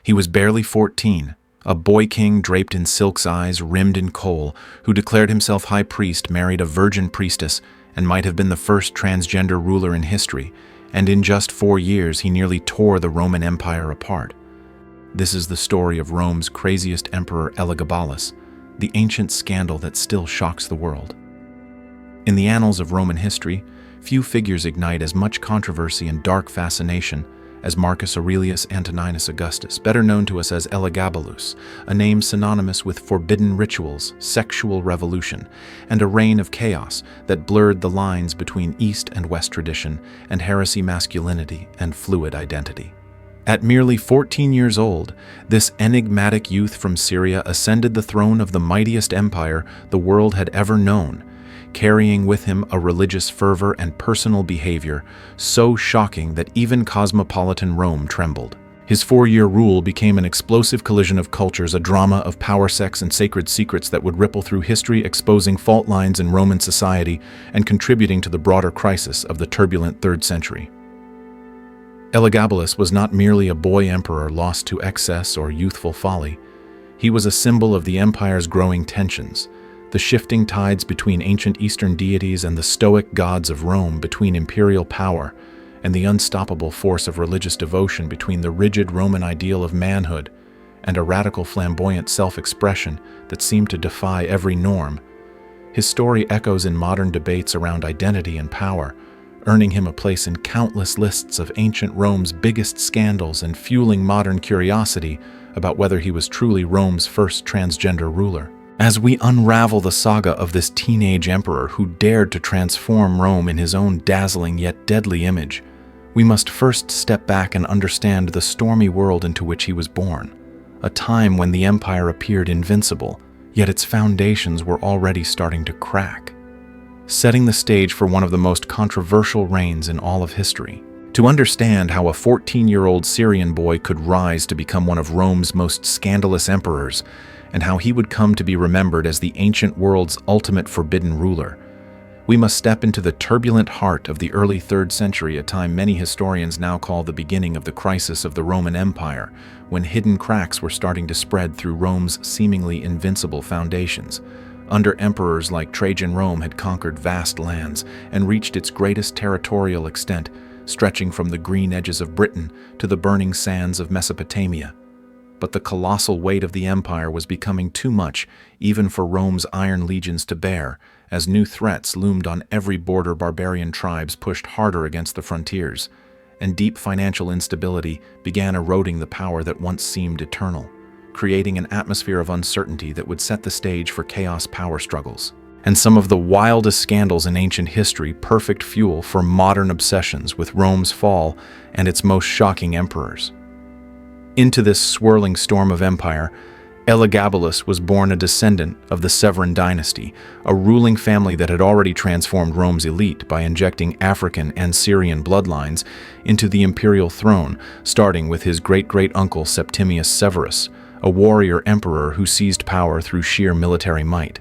He was barely 14, a boy king draped in silk's eyes, rimmed in kohl, who declared himself high priest, married a virgin priestess, and might have been the first transgender ruler in history, and in just 4 years he nearly tore the Roman Empire apart. This is the story of Rome's craziest emperor, Elagabalus, the ancient scandal that still shocks the world. In the annals of Roman history, few figures ignite as much controversy and dark fascination as Marcus Aurelius Antoninus Augustus, better known to us as Elagabalus, a name synonymous with forbidden rituals, sexual revolution, and a reign of chaos that blurred the lines between East and West tradition and heresy masculinity and fluid identity. At merely 14 years old, this enigmatic youth from Syria ascended the throne of the mightiest empire the world had ever known, carrying with him a religious fervor and personal behavior so shocking that even cosmopolitan Rome trembled. His 4-year rule became an explosive collision of cultures, a drama of power, sex, and sacred secrets that would ripple through history, exposing fault lines in Roman society and contributing to the broader crisis of the turbulent 3rd century. Elagabalus was not merely a boy emperor lost to excess or youthful folly. He was a symbol of the empire's growing tensions, the shifting tides between ancient Eastern deities and the stoic gods of Rome, between imperial power and the unstoppable force of religious devotion, between the rigid Roman ideal of manhood and a radical flamboyant self-expression that seemed to defy every norm. His story echoes in modern debates around identity and power, earning him a place in countless lists of ancient Rome's biggest scandals and fueling modern curiosity about whether he was truly Rome's first transgender ruler. As we unravel the saga of this teenage emperor who dared to transform Rome in his own dazzling yet deadly image, we must first step back and understand the stormy world into which he was born, a time when the empire appeared invincible, yet its foundations were already starting to crack, setting the stage for one of the most controversial reigns in all of history. To understand how a 14-year-old Syrian boy could rise to become one of Rome's most scandalous emperors, and how he would come to be remembered as the ancient world's ultimate forbidden ruler, we must step into the turbulent heart of the early 3rd century, a time many historians now call the beginning of the crisis of the Roman Empire, when hidden cracks were starting to spread through Rome's seemingly invincible foundations. Under emperors like Trajan, Rome had conquered vast lands and reached its greatest territorial extent, stretching from the green edges of Britain to the burning sands of Mesopotamia. But the colossal weight of the empire was becoming too much even for Rome's iron legions to bear, as new threats loomed on every border. Barbarian tribes pushed harder against the frontiers, and deep financial instability began eroding the power that once seemed eternal, creating an atmosphere of uncertainty that would set the stage for chaos power struggles. And some of the wildest scandals in ancient history, perfect fuel for modern obsessions with Rome's fall and its most shocking emperors. Into this swirling storm of empire, Elagabalus was born a descendant of the Severan dynasty, a ruling family that had already transformed Rome's elite by injecting African and Syrian bloodlines into the imperial throne, starting with his great-great-uncle Septimius Severus, a warrior emperor who seized power through sheer military might.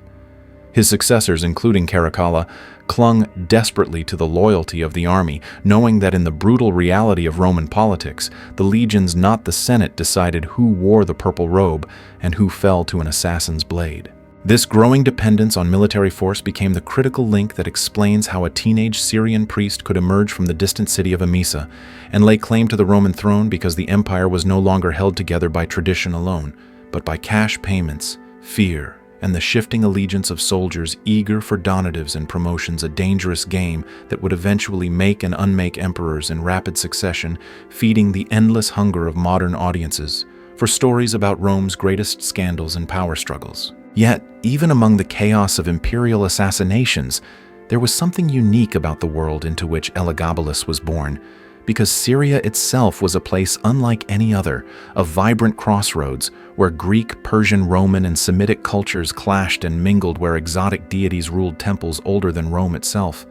His successors, including Caracalla, clung desperately to the loyalty of the army, knowing that in the brutal reality of Roman politics, the legions, not the Senate, decided who wore the purple robe and who fell to an assassin's blade. This growing dependence on military force became the critical link that explains how a teenage Syrian priest could emerge from the distant city of Emesa and lay claim to the Roman throne, because the empire was no longer held together by tradition alone, but by cash payments, fear, and the shifting allegiance of soldiers eager for donatives and promotions, a dangerous game that would eventually make and unmake emperors in rapid succession, feeding the endless hunger of modern audiences for stories about Rome's greatest scandals and power struggles. Yet, even among the chaos of imperial assassinations, there was something unique about the world into which Elagabalus was born, because Syria itself was a place unlike any other, a vibrant crossroads where Greek, Persian, Roman, and Semitic cultures clashed and mingled, where exotic deities ruled temples older than Rome itself,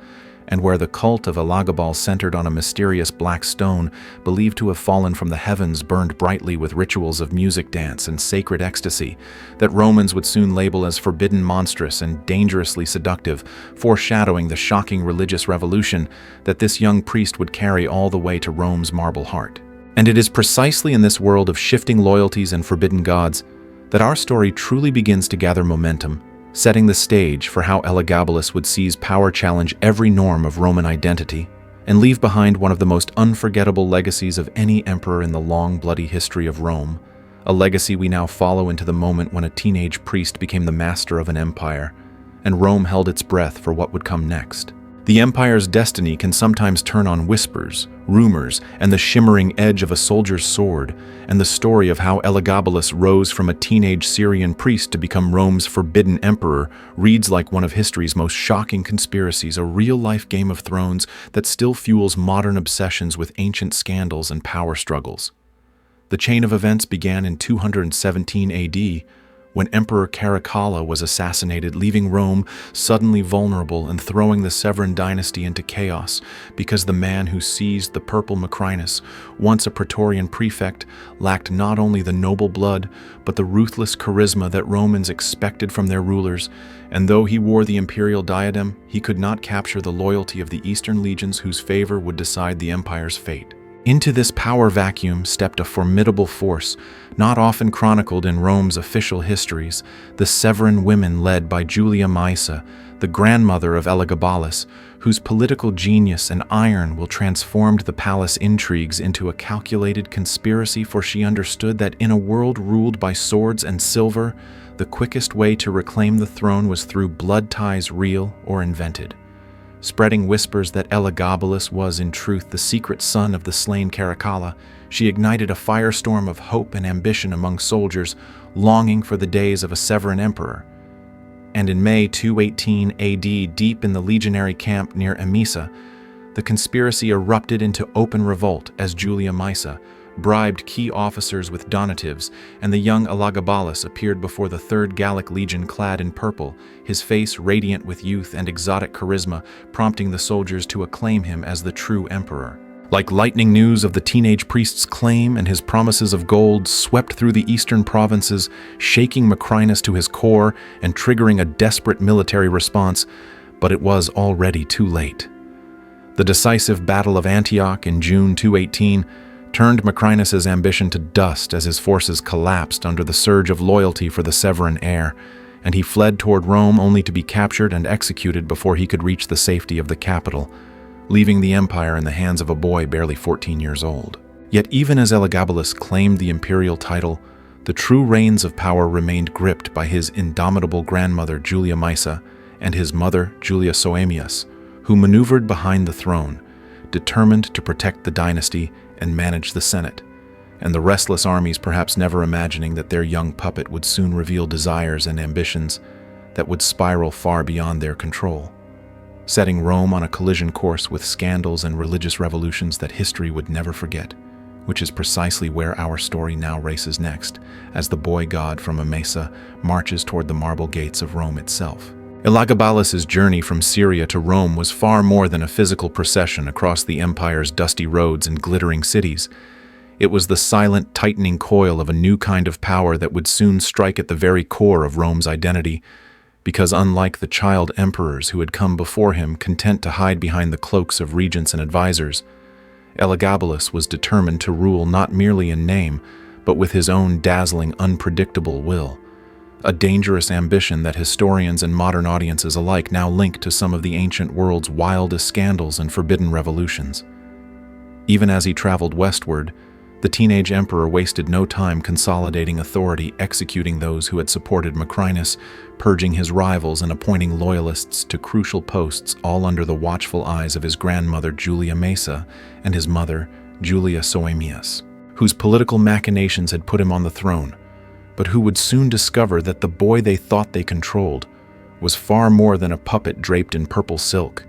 and where the cult of Elagabalus, centered on a mysterious black stone believed to have fallen from the heavens, burned brightly with rituals of music, dance, and sacred ecstasy that Romans would soon label as forbidden, monstrous, and dangerously seductive, foreshadowing the shocking religious revolution that this young priest would carry all the way to Rome's marble heart. And it is precisely in this world of shifting loyalties and forbidden gods that our story truly begins to gather momentum, setting the stage for how Elagabalus would seize power, challenge every norm of Roman identity, and leave behind one of the most unforgettable legacies of any emperor in the long, bloody history of Rome, a legacy we now follow into the moment when a teenage priest became the master of an empire, and Rome held its breath for what would come next. The empire's destiny can sometimes turn on whispers, rumors, and the shimmering edge of a soldier's sword, and the story of how Elagabalus rose from a teenage Syrian priest to become Rome's forbidden emperor reads like one of history's most shocking conspiracies, a real-life Game of Thrones that still fuels modern obsessions with ancient scandals and power struggles. The chain of events began in 217 AD, when Emperor Caracalla was assassinated, leaving Rome suddenly vulnerable and throwing the Severan dynasty into chaos because the man who seized the purple Macrinus, once a Praetorian prefect, lacked not only the noble blood, but the ruthless charisma that Romans expected from their rulers, and though he wore the imperial diadem, he could not capture the loyalty of the Eastern legions whose favor would decide the empire's fate. Into this power vacuum stepped a formidable force, not often chronicled in Rome's official histories, the Severan women led by Julia Maesa, the grandmother of Elagabalus, whose political genius and iron will transformed the palace intrigues into a calculated conspiracy, for she understood that in a world ruled by swords and silver, the quickest way to reclaim the throne was through blood ties real or invented. Spreading whispers that Elagabalus was in truth the secret son of the slain Caracalla, she ignited a firestorm of hope and ambition among soldiers longing for the days of a Severan emperor. And in May 218 AD, deep in the legionary camp near Emesa, the conspiracy erupted into open revolt as Julia Maesa bribed key officers with donatives, and the young Elagabalus appeared before the 3rd Gallic Legion clad in purple, his face radiant with youth and exotic charisma, prompting the soldiers to acclaim him as the true emperor. Like lightning, news of the teenage priest's claim and his promises of gold swept through the eastern provinces, shaking Macrinus to his core and triggering a desperate military response, but it was already too late. The decisive Battle of Antioch in June 218 turned Macrinus's ambition to dust as his forces collapsed under the surge of loyalty for the Severan heir, and he fled toward Rome only to be captured and executed before he could reach the safety of the capital, leaving the empire in the hands of a boy barely 14 years old. Yet even as Elagabalus claimed the imperial title, the true reins of power remained gripped by his indomitable grandmother Julia Maesa and his mother Julia Soaemias, who maneuvered behind the throne, determined to protect the dynasty and manage the Senate, and the restless armies perhaps never imagining that their young puppet would soon reveal desires and ambitions that would spiral far beyond their control, setting Rome on a collision course with scandals and religious revolutions that history would never forget, which is precisely where our story now races next, as the boy god from Emesa marches toward the marble gates of Rome itself. Elagabalus's journey from Syria to Rome was far more than a physical procession across the empire's dusty roads and glittering cities. It was the silent, tightening coil of a new kind of power that would soon strike at the very core of Rome's identity, because unlike the child emperors who had come before him content to hide behind the cloaks of regents and advisors, Elagabalus was determined to rule not merely in name, but with his own dazzling, unpredictable will. A dangerous ambition that historians and modern audiences alike now link to some of the ancient world's wildest scandals and forbidden revolutions. Even as he traveled westward, the teenage emperor wasted no time consolidating authority, executing those who had supported Macrinus, purging his rivals and appointing loyalists to crucial posts, all under the watchful eyes of his grandmother Julia Maesa and his mother Julia Soaemias, whose political machinations had put him on the throne, but who would soon discover that the boy they thought they controlled was far more than a puppet draped in purple silk.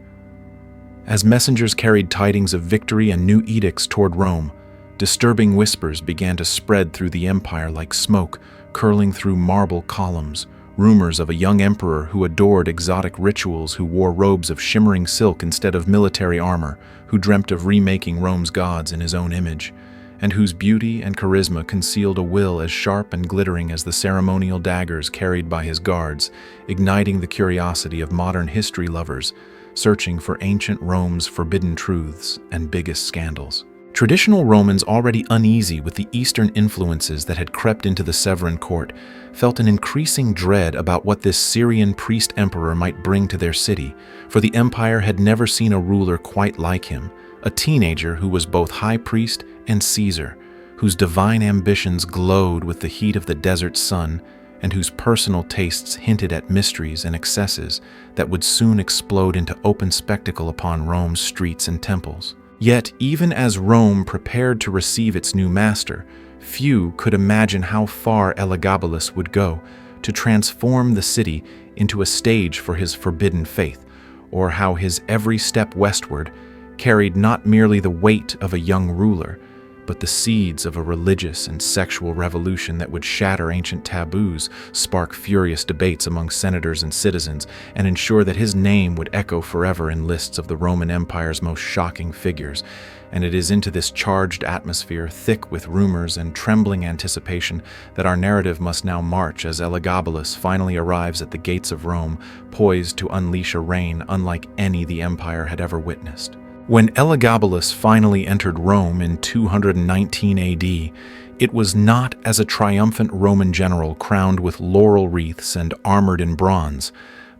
As messengers carried tidings of victory and new edicts toward Rome, disturbing whispers began to spread through the empire like smoke curling through marble columns, rumors of a young emperor who adored exotic rituals, who wore robes of shimmering silk instead of military armor, who dreamt of remaking Rome's gods in his own image, and whose beauty and charisma concealed a will as sharp and glittering as the ceremonial daggers carried by his guards, igniting the curiosity of modern history lovers searching for ancient Rome's forbidden truths and biggest scandals. Traditional Romans, already uneasy with the Eastern influences that had crept into the Severan court, felt an increasing dread about what this Syrian priest-emperor might bring to their city, for the empire had never seen a ruler quite like him, a teenager who was both high priest and Caesar, whose divine ambitions glowed with the heat of the desert sun, and whose personal tastes hinted at mysteries and excesses that would soon explode into open spectacle upon Rome's streets and temples. Yet, even as Rome prepared to receive its new master, few could imagine how far Elagabalus would go to transform the city into a stage for his forbidden faith, or how his every step westward carried not merely the weight of a young ruler, but the seeds of a religious and sexual revolution that would shatter ancient taboos, spark furious debates among senators and citizens, and ensure that his name would echo forever in lists of the Roman Empire's most shocking figures. And it is into this charged atmosphere, thick with rumors and trembling anticipation, that our narrative must now march as Elagabalus finally arrives at the gates of Rome, poised to unleash a reign unlike any the empire had ever witnessed. When Elagabalus finally entered Rome in 219 AD, it was not as a triumphant Roman general crowned with laurel wreaths and armored in bronze,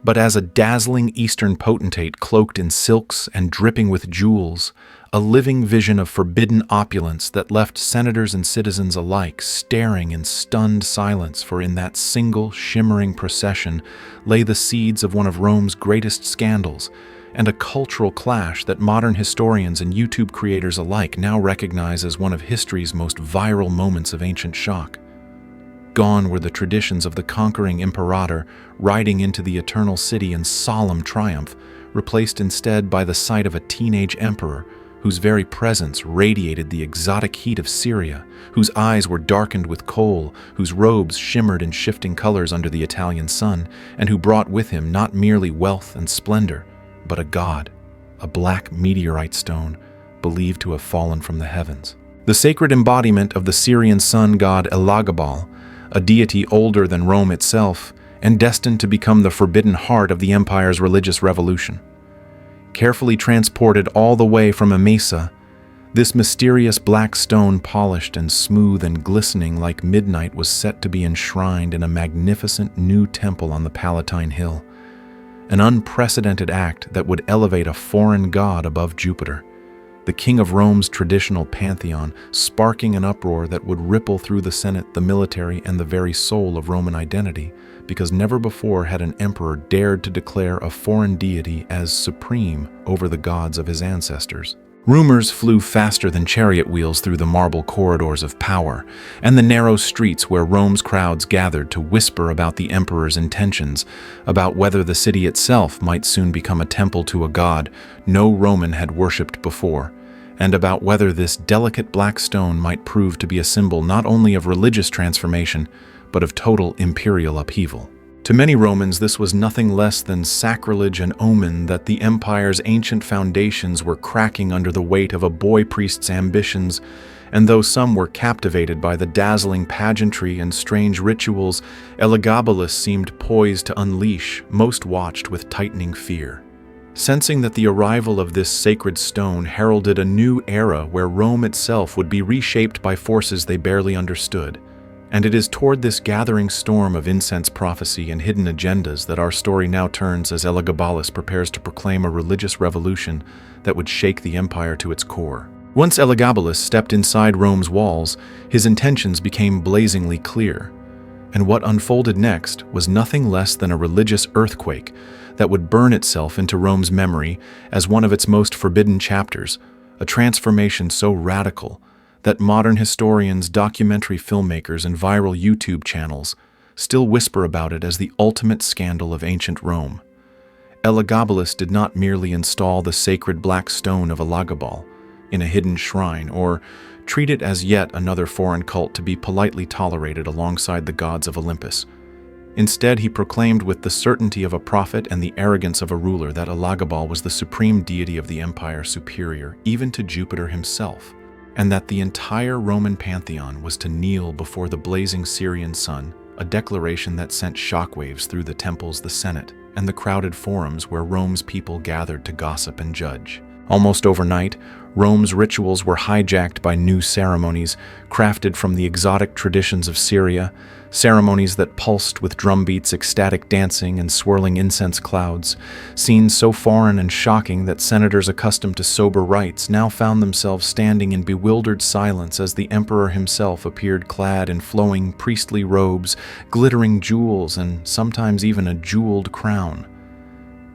but as a dazzling Eastern potentate cloaked in silks and dripping with jewels, a living vision of forbidden opulence that left senators and citizens alike staring in stunned silence, for in that single shimmering procession lay the seeds of one of Rome's greatest scandals, and a cultural clash that modern historians and YouTube creators alike now recognize as one of history's most viral moments of ancient shock. Gone were the traditions of the conquering imperator riding into the eternal city in solemn triumph, replaced instead by the sight of a teenage emperor whose very presence radiated the exotic heat of Syria, whose eyes were darkened with kohl, whose robes shimmered in shifting colors under the Italian sun, and who brought with him not merely wealth and splendor, but a god, a black meteorite stone believed to have fallen from the heavens. The sacred embodiment of the Syrian sun god Elagabalus, a deity older than Rome itself and destined to become the forbidden heart of the empire's religious revolution. Carefully transported all the way from Emesa, this mysterious black stone, polished and smooth and glistening like midnight, was set to be enshrined in a magnificent new temple on the Palatine Hill. An unprecedented act that would elevate a foreign god above Jupiter, the king of Rome's traditional pantheon, sparking an uproar that would ripple through the Senate, the military, and the very soul of Roman identity, because never before had an emperor dared to declare a foreign deity as supreme over the gods of his ancestors. Rumors flew faster than chariot wheels through the marble corridors of power, and the narrow streets where Rome's crowds gathered to whisper about the emperor's intentions, about whether the city itself might soon become a temple to a god no Roman had worshipped before, and about whether this delicate black stone might prove to be a symbol not only of religious transformation, but of total imperial upheaval. To many Romans, this was nothing less than sacrilege and omen that the empire's ancient foundations were cracking under the weight of a boy priest's ambitions, and though some were captivated by the dazzling pageantry and strange rituals Elagabalus seemed poised to unleash, most watched with tightening fear. Sensing that the arrival of this sacred stone heralded a new era where Rome itself would be reshaped by forces they barely understood. And it is toward this gathering storm of incense prophecy and hidden agendas that our story now turns as Elagabalus prepares to proclaim a religious revolution that would shake the empire to its core. Once Elagabalus stepped inside Rome's walls, his intentions became blazingly clear. And what unfolded next was nothing less than a religious earthquake that would burn itself into Rome's memory as one of its most forbidden chapters, a transformation so radical that modern historians, documentary filmmakers, and viral YouTube channels still whisper about it as the ultimate scandal of ancient Rome. Elagabalus did not merely install the sacred black stone of Elagabalus in a hidden shrine, or treat it as yet another foreign cult to be politely tolerated alongside the gods of Olympus. Instead, he proclaimed with the certainty of a prophet and the arrogance of a ruler that Elagabalus was the supreme deity of the empire, superior even to Jupiter himself, and that the entire Roman pantheon was to kneel before the blazing Syrian sun, a declaration that sent shockwaves through the temples, the Senate, and the crowded forums where Rome's people gathered to gossip and judge. Almost overnight, Rome's rituals were hijacked by new ceremonies, crafted from the exotic traditions of Syria, ceremonies that pulsed with drumbeats, ecstatic dancing, and swirling incense clouds. Scenes so foreign and shocking that senators accustomed to sober rites now found themselves standing in bewildered silence as the emperor himself appeared clad in flowing priestly robes, glittering jewels, and sometimes even a jeweled crown.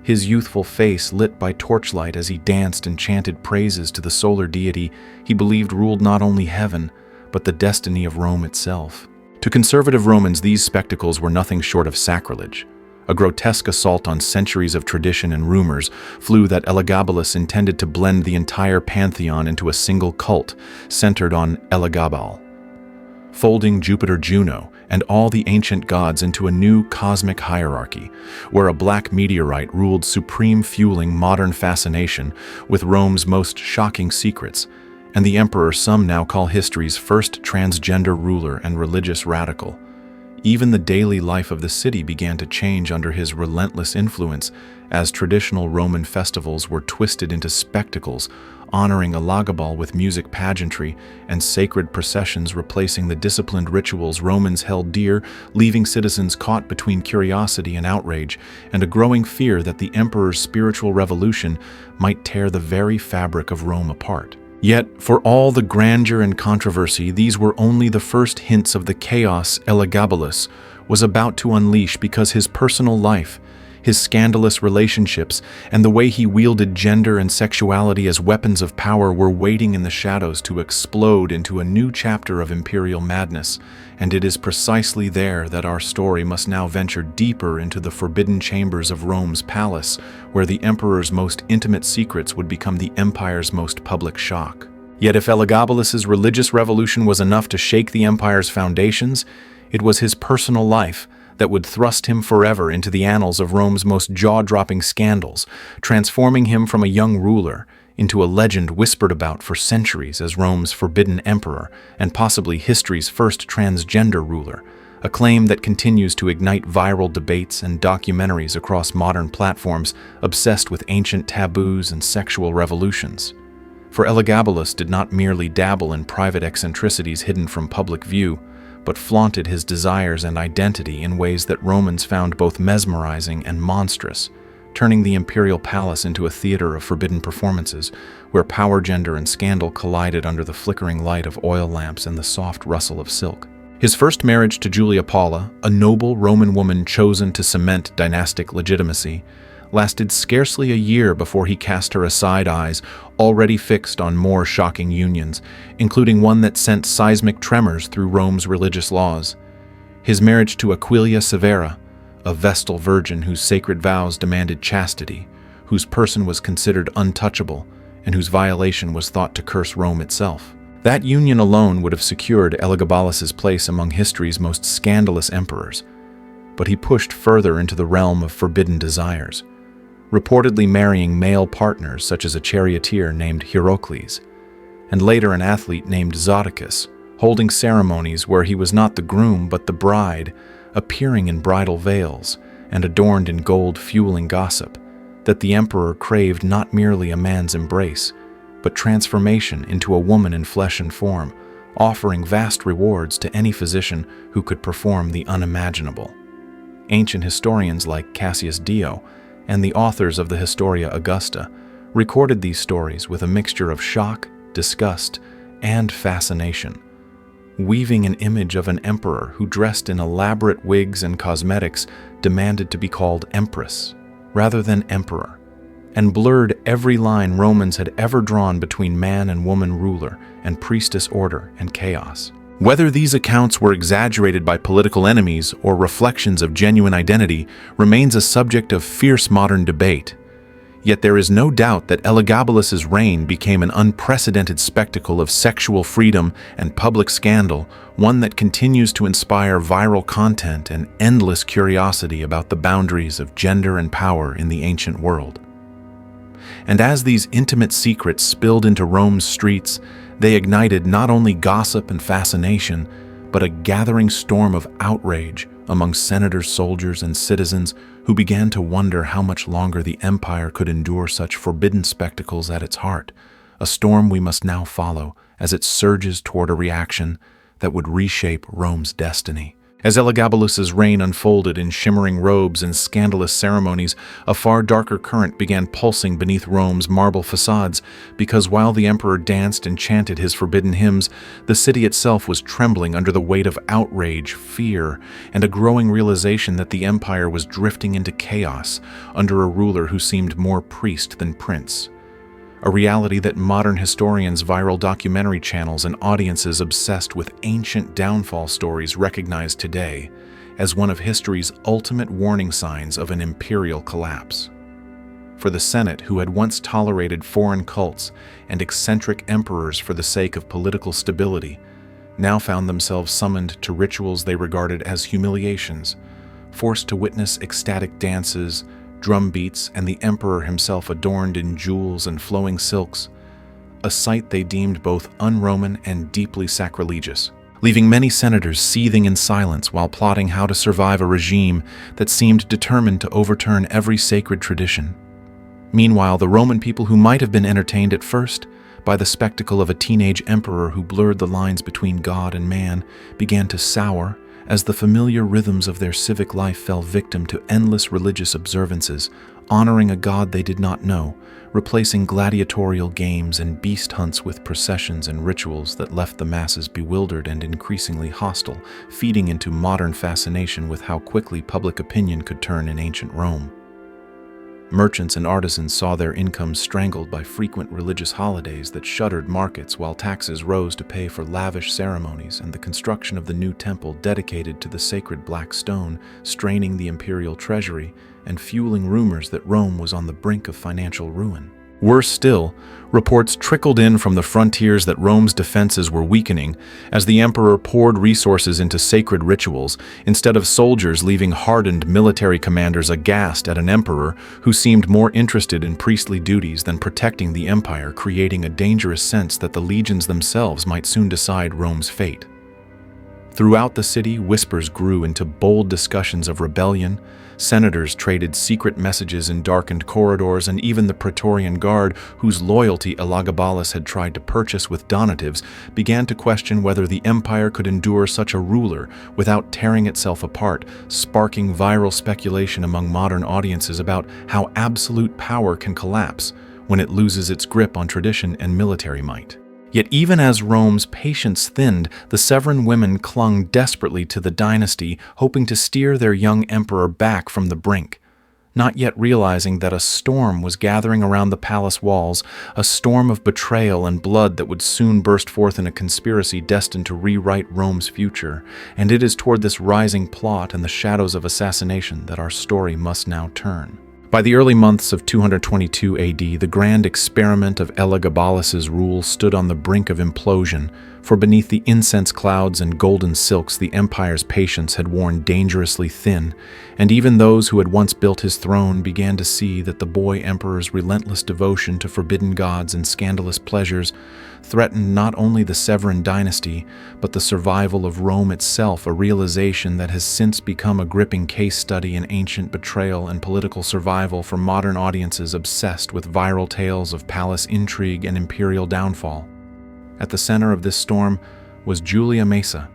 His youthful face lit by torchlight as he danced and chanted praises to the solar deity he believed ruled not only heaven, but the destiny of Rome itself. To conservative Romans, these spectacles were nothing short of sacrilege, a grotesque assault on centuries of tradition and rumors flew that Elagabalus intended to blend the entire pantheon into a single cult centered on Elagabal, folding Jupiter Juno and all the ancient gods into a new cosmic hierarchy, where a black meteorite ruled supreme, fueling modern fascination with Rome's most shocking secrets, and the emperor some now call history's first transgender ruler and religious radical. Even the daily life of the city began to change under his relentless influence, as traditional Roman festivals were twisted into spectacles, honoring Elagabal with music pageantry and sacred processions replacing the disciplined rituals Romans held dear, leaving citizens caught between curiosity and outrage, and a growing fear that the emperor's spiritual revolution might tear the very fabric of Rome apart. Yet, for all the grandeur and controversy, these were only the first hints of the chaos Elagabalus was about to unleash, because his personal life, his scandalous relationships, and the way he wielded gender and sexuality as weapons of power were waiting in the shadows to explode into a new chapter of imperial madness. And it is precisely there that our story must now venture deeper into the forbidden chambers of Rome's palace, where the emperor's most intimate secrets would become the empire's most public shock. Yet if Elagabalus's religious revolution was enough to shake the empire's foundations, it was his personal life that would thrust him forever into the annals of Rome's most jaw-dropping scandals, transforming him from a young ruler into a legend whispered about for centuries as Rome's forbidden emperor and possibly history's first transgender ruler, a claim that continues to ignite viral debates and documentaries across modern platforms obsessed with ancient taboos and sexual revolutions. For Elagabalus did not merely dabble in private eccentricities hidden from public view, but flaunted his desires and identity in ways that Romans found both mesmerizing and monstrous, turning the imperial palace into a theater of forbidden performances, where power, gender, and scandal collided under the flickering light of oil lamps and the soft rustle of silk. His first marriage to Julia Paula, a noble Roman woman chosen to cement dynastic legitimacy, lasted scarcely a year before he cast her aside, eyes already fixed on more shocking unions, including one that sent seismic tremors through Rome's religious laws. His marriage to Aquilia Severa, a Vestal virgin whose sacred vows demanded chastity, whose person was considered untouchable, and whose violation was thought to curse Rome itself. That union alone would have secured Elagabalus's place among history's most scandalous emperors, but he pushed further into the realm of forbidden desires, reportedly marrying male partners such as a charioteer named Heracles, and later an athlete named Zodicus, holding ceremonies where he was not the groom but the bride, appearing in bridal veils and adorned in gold, fueling gossip that the emperor craved not merely a man's embrace, but transformation into a woman in flesh and form, offering vast rewards to any physician who could perform the unimaginable. Ancient historians like Cassius Dio and the authors of the Historia Augusta recorded these stories with a mixture of shock, disgust, and fascination, weaving an image of an emperor who, dressed in elaborate wigs and cosmetics, demanded to be called empress rather than emperor, and blurred every line Romans had ever drawn between man and woman ruler and priestess order and chaos. Whether these accounts were exaggerated by political enemies or reflections of genuine identity remains a subject of fierce modern debate. Yet there is no doubt that Elagabalus's reign became an unprecedented spectacle of sexual freedom and public scandal, one that continues to inspire viral content and endless curiosity about the boundaries of gender and power in the ancient world. And as these intimate secrets spilled into Rome's streets, they ignited not only gossip and fascination, but a gathering storm of outrage, among senators, soldiers, and citizens who began to wonder how much longer the empire could endure such forbidden spectacles at its heart, a storm we must now follow as it surges toward a reaction that would reshape Rome's destiny. As Elagabalus's reign unfolded in shimmering robes and scandalous ceremonies, a far darker current began pulsing beneath Rome's marble facades, because while the emperor danced and chanted his forbidden hymns, the city itself was trembling under the weight of outrage, fear, and a growing realization that the empire was drifting into chaos under a ruler who seemed more priest than prince. A reality that modern historians, viral documentary channels, and audiences obsessed with ancient downfall stories recognize today as one of history's ultimate warning signs of an imperial collapse. For the Senate, who had once tolerated foreign cults and eccentric emperors for the sake of political stability, now found themselves summoned to rituals they regarded as humiliations, forced to witness ecstatic dances, drum beats, and the emperor himself adorned in jewels and flowing silks, a sight they deemed both un-Roman and deeply sacrilegious, leaving many senators seething in silence while plotting how to survive a regime that seemed determined to overturn every sacred tradition. Meanwhile, the Roman people, who might have been entertained at first by the spectacle of a teenage emperor who blurred the lines between God and man, began to sour as the familiar rhythms of their civic life fell victim to endless religious observances, honoring a god they did not know, replacing gladiatorial games and beast hunts with processions and rituals that left the masses bewildered and increasingly hostile, feeding into modern fascination with how quickly public opinion could turn in ancient Rome. Merchants and artisans saw their incomes strangled by frequent religious holidays that shuttered markets, while taxes rose to pay for lavish ceremonies and the construction of the new temple dedicated to the sacred black stone, straining the imperial treasury and fueling rumors that Rome was on the brink of financial ruin. Worse still, reports trickled in from the frontiers that Rome's defenses were weakening as the emperor poured resources into sacred rituals, instead of soldiers, leaving hardened military commanders aghast at an emperor who seemed more interested in priestly duties than protecting the empire, creating a dangerous sense that the legions themselves might soon decide Rome's fate. Throughout the city, whispers grew into bold discussions of rebellion. Senators traded secret messages in darkened corridors, and even the Praetorian Guard, whose loyalty Elagabalus had tried to purchase with donatives, began to question whether the empire could endure such a ruler without tearing itself apart, sparking viral speculation among modern audiences about how absolute power can collapse when it loses its grip on tradition and military might. Yet even as Rome's patience thinned, the Severan women clung desperately to the dynasty, hoping to steer their young emperor back from the brink, not yet realizing that a storm was gathering around the palace walls, a storm of betrayal and blood that would soon burst forth in a conspiracy destined to rewrite Rome's future. And it is toward this rising plot and the shadows of assassination that our story must now turn. By the early months of 222 AD, the grand experiment of Elagabalus's rule stood on the brink of implosion, for beneath the incense clouds and golden silks the empire's patience had worn dangerously thin, and even those who had once built his throne began to see that the boy emperor's relentless devotion to forbidden gods and scandalous pleasures threatened not only the Severan dynasty, but the survival of Rome itself, a realization that has since become a gripping case study in ancient betrayal and political survival for modern audiences obsessed with viral tales of palace intrigue and imperial downfall. At the center of this storm was Julia Maesa,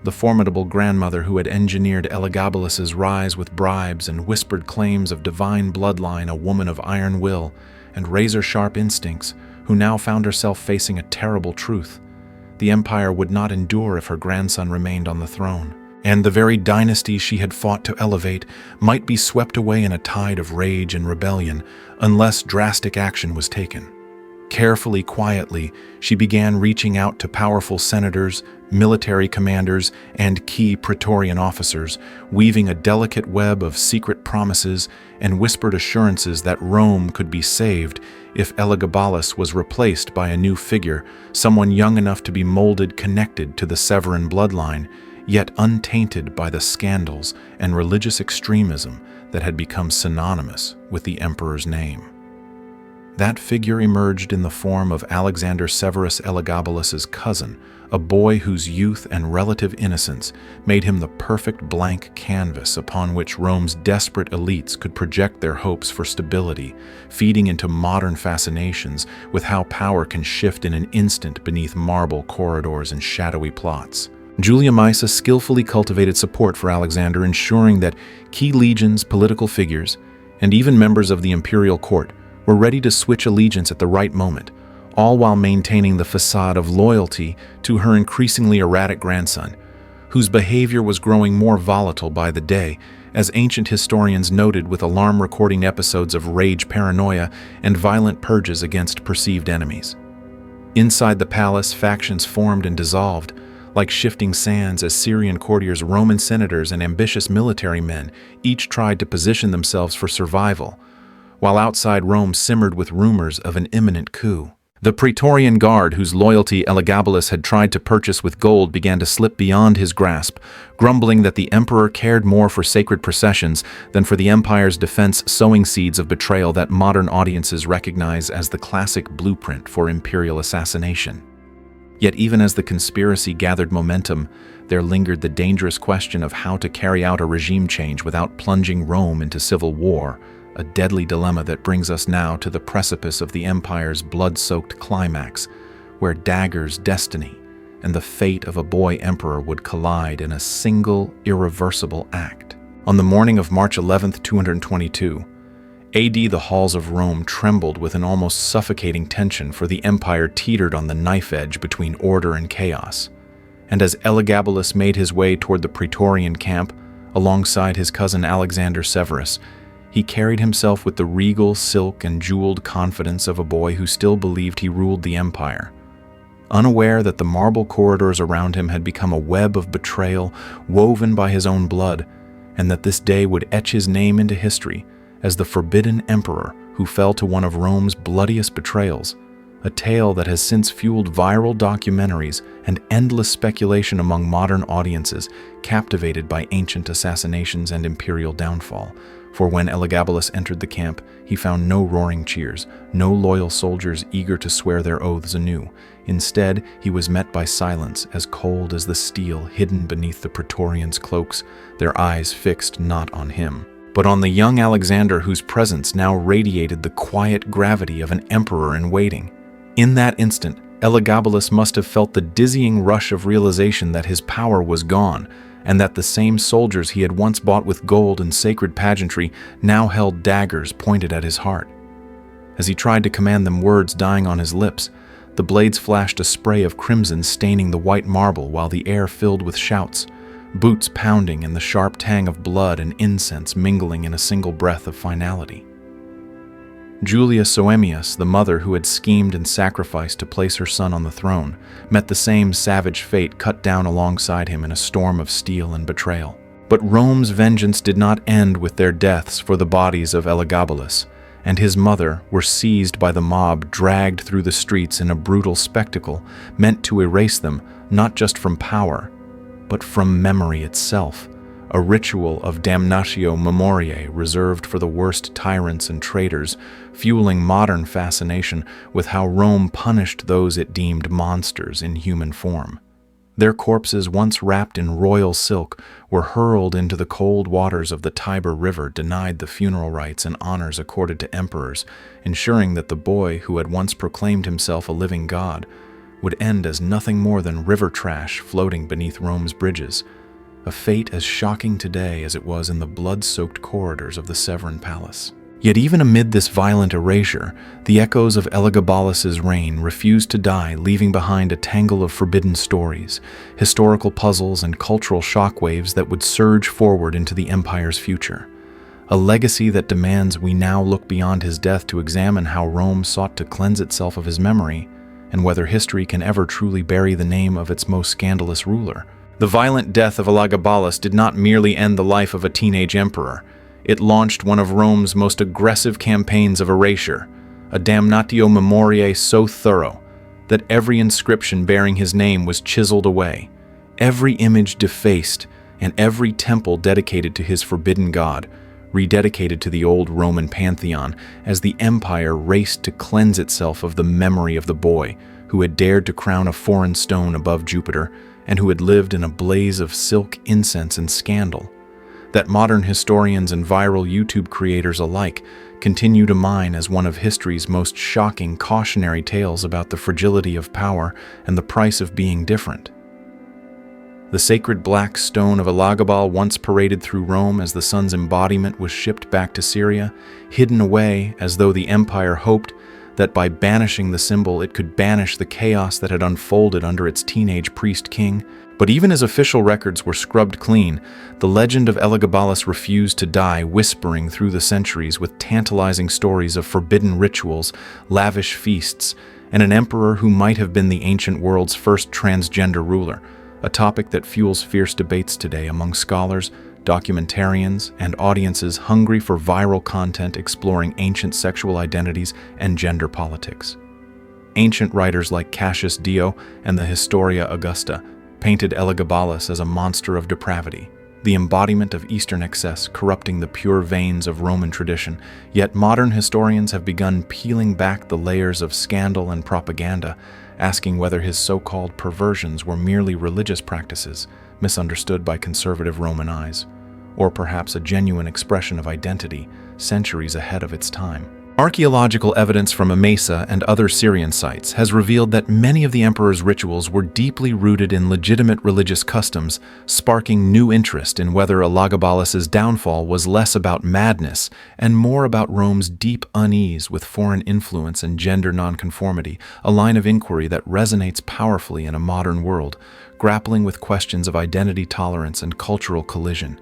the formidable grandmother who had engineered Elagabalus's rise with bribes and whispered claims of divine bloodline, a woman of iron will and razor-sharp instincts, who now found herself facing a terrible truth. The empire would not endure if her grandson remained on the throne, and the very dynasty she had fought to elevate might be swept away in a tide of rage and rebellion unless drastic action was taken. Carefully, quietly, she began reaching out to powerful senators, military commanders, and key Praetorian officers, weaving a delicate web of secret promises and whispered assurances that Rome could be saved if Elagabalus was replaced by a new figure, someone young enough to be molded, connected to the Severan bloodline, yet untainted by the scandals and religious extremism that had become synonymous with the emperor's name. That figure emerged in the form of Alexander Severus Elagabalus's cousin, a boy whose youth and relative innocence made him the perfect blank canvas upon which Rome's desperate elites could project their hopes for stability, feeding into modern fascinations with how power can shift in an instant beneath marble corridors and shadowy plots. Julia Maesa skillfully cultivated support for Alexander, ensuring that key legions, political figures, and even members of the imperial court were ready to switch allegiance at the right moment, all while maintaining the facade of loyalty to her increasingly erratic grandson, whose behavior was growing more volatile by the day, as ancient historians noted, with alarm-recording episodes of rage paranoia and violent purges against perceived enemies. Inside the palace, factions formed and dissolved, like shifting sands, as Syrian courtiers, Roman senators, and ambitious military men each tried to position themselves for survival, while outside Rome simmered with rumors of an imminent coup. The Praetorian Guard, whose loyalty Elagabalus had tried to purchase with gold, began to slip beyond his grasp, grumbling that the emperor cared more for sacred processions than for the empire's defense, sowing seeds of betrayal that modern audiences recognize as the classic blueprint for imperial assassination. Yet even as the conspiracy gathered momentum, there lingered the dangerous question of how to carry out a regime change without plunging Rome into civil war, a deadly dilemma that brings us now to the precipice of the empire's blood-soaked climax, where daggers, destiny, and the fate of a boy emperor would collide in a single, irreversible act. On the morning of March 11, 222, AD, the halls of Rome trembled with an almost suffocating tension, for the empire teetered on the knife edge between order and chaos. And as Elagabalus made his way toward the Praetorian camp, alongside his cousin Alexander Severus, he carried himself with the regal, silk, and jeweled confidence of a boy who still believed he ruled the empire. Unaware that the marble corridors around him had become a web of betrayal woven by his own blood, and that this day would etch his name into history as the forbidden emperor who fell to one of Rome's bloodiest betrayals, a tale that has since fueled viral documentaries and endless speculation among modern audiences captivated by ancient assassinations and imperial downfall. For when Elagabalus entered the camp, he found no roaring cheers, no loyal soldiers eager to swear their oaths anew. Instead, he was met by silence as cold as the steel hidden beneath the Praetorians' cloaks, their eyes fixed not on him, but on the young Alexander, whose presence now radiated the quiet gravity of an emperor in waiting. In that instant, Elagabalus must have felt the dizzying rush of realization that his power was gone, and that the same soldiers he had once bought with gold and sacred pageantry now held daggers pointed at his heart. As he tried to command them, words dying on his lips, the blades flashed a spray of crimson staining the white marble, while the air filled with shouts, boots pounding and the sharp tang of blood and incense mingling in a single breath of finality. Julia Soemius, the mother who had schemed and sacrificed to place her son on the throne, met the same savage fate, cut down alongside him in a storm of steel and betrayal. But Rome's vengeance did not end with their deaths, for the bodies of Elagabalus and his mother were seized by the mob, dragged through the streets in a brutal spectacle meant to erase them not just from power, but from memory itself, a ritual of damnatio memoriae reserved for the worst tyrants and traitors, fueling modern fascination with how Rome punished those it deemed monsters in human form. Their corpses, once wrapped in royal silk, were hurled into the cold waters of the Tiber River, denied the funeral rites and honors accorded to emperors, ensuring that the boy who had once proclaimed himself a living god would end as nothing more than river trash floating beneath Rome's bridges, a fate as shocking today as it was in the blood-soaked corridors of the Severan Palace. Yet even amid this violent erasure, the echoes of Elagabalus's reign refused to die, leaving behind a tangle of forbidden stories, historical puzzles, and cultural shockwaves that would surge forward into the empire's future. A legacy that demands we now look beyond his death to examine how Rome sought to cleanse itself of his memory, and whether history can ever truly bury the name of its most scandalous ruler. The violent death of Elagabalus did not merely end the life of a teenage emperor. It launched one of Rome's most aggressive campaigns of erasure, a damnatio memoriae so thorough that every inscription bearing his name was chiseled away, every image defaced, and every temple dedicated to his forbidden god rededicated to the old Roman pantheon as the empire raced to cleanse itself of the memory of the boy who had dared to crown a foreign stone above Jupiter and who had lived in a blaze of silk, incense, and scandal, that modern historians and viral YouTube creators alike continue to mine as one of history's most shocking cautionary tales about the fragility of power and the price of being different. The sacred black stone of Elagabalus once paraded through Rome as the sun's embodiment was shipped back to Syria, hidden away as though the empire hoped that by banishing the symbol it could banish the chaos that had unfolded under its teenage priest-king. But even as official records were scrubbed clean, the legend of Elagabalus refused to die, whispering through the centuries with tantalizing stories of forbidden rituals, lavish feasts, and an emperor who might have been the ancient world's first transgender ruler, a topic that fuels fierce debates today among scholars, documentarians, and audiences hungry for viral content exploring ancient sexual identities and gender politics. Ancient writers like Cassius Dio and the Historia Augusta painted Elagabalus as a monster of depravity, the embodiment of Eastern excess corrupting the pure veins of Roman tradition, yet modern historians have begun peeling back the layers of scandal and propaganda, asking whether his so-called perversions were merely religious practices, misunderstood by conservative Roman eyes, or perhaps a genuine expression of identity centuries ahead of its time. Archaeological evidence from Emesa and other Syrian sites has revealed that many of the emperor's rituals were deeply rooted in legitimate religious customs, sparking new interest in whether Elagabalus's downfall was less about madness and more about Rome's deep unease with foreign influence and gender nonconformity, a line of inquiry that resonates powerfully in a modern world, grappling with questions of identity tolerance and cultural collision.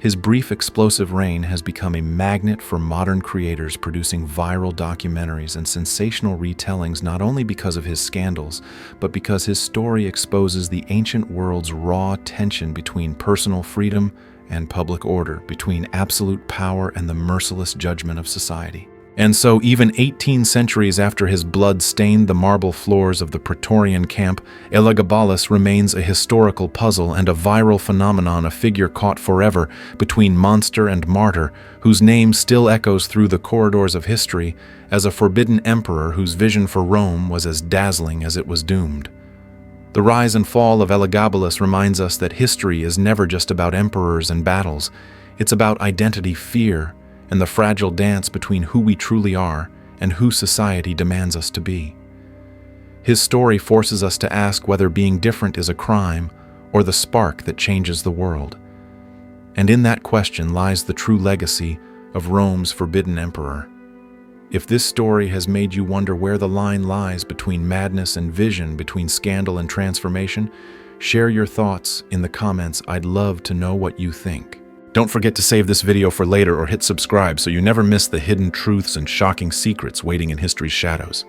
His brief, explosive reign has become a magnet for modern creators producing viral documentaries and sensational retellings not only because of his scandals, but because his story exposes the ancient world's raw tension between personal freedom and public order, between absolute power and the merciless judgment of society. And so, even 18 centuries after his blood stained the marble floors of the Praetorian camp, Elagabalus remains a historical puzzle and a viral phenomenon, a figure caught forever between monster and martyr, whose name still echoes through the corridors of history as a forbidden emperor whose vision for Rome was as dazzling as it was doomed. The rise and fall of Elagabalus reminds us that history is never just about emperors and battles. It's about identity, fear, and the fragile dance between who we truly are and who society demands us to be. His story forces us to ask whether being different is a crime or the spark that changes the world. And in that question lies the true legacy of Rome's forbidden emperor. If this story has made you wonder where the line lies between madness and vision, between scandal and transformation, share your thoughts in the comments. I'd love to know what you think. Don't forget to save this video for later or hit subscribe so you never miss the hidden truths and shocking secrets waiting in history's shadows.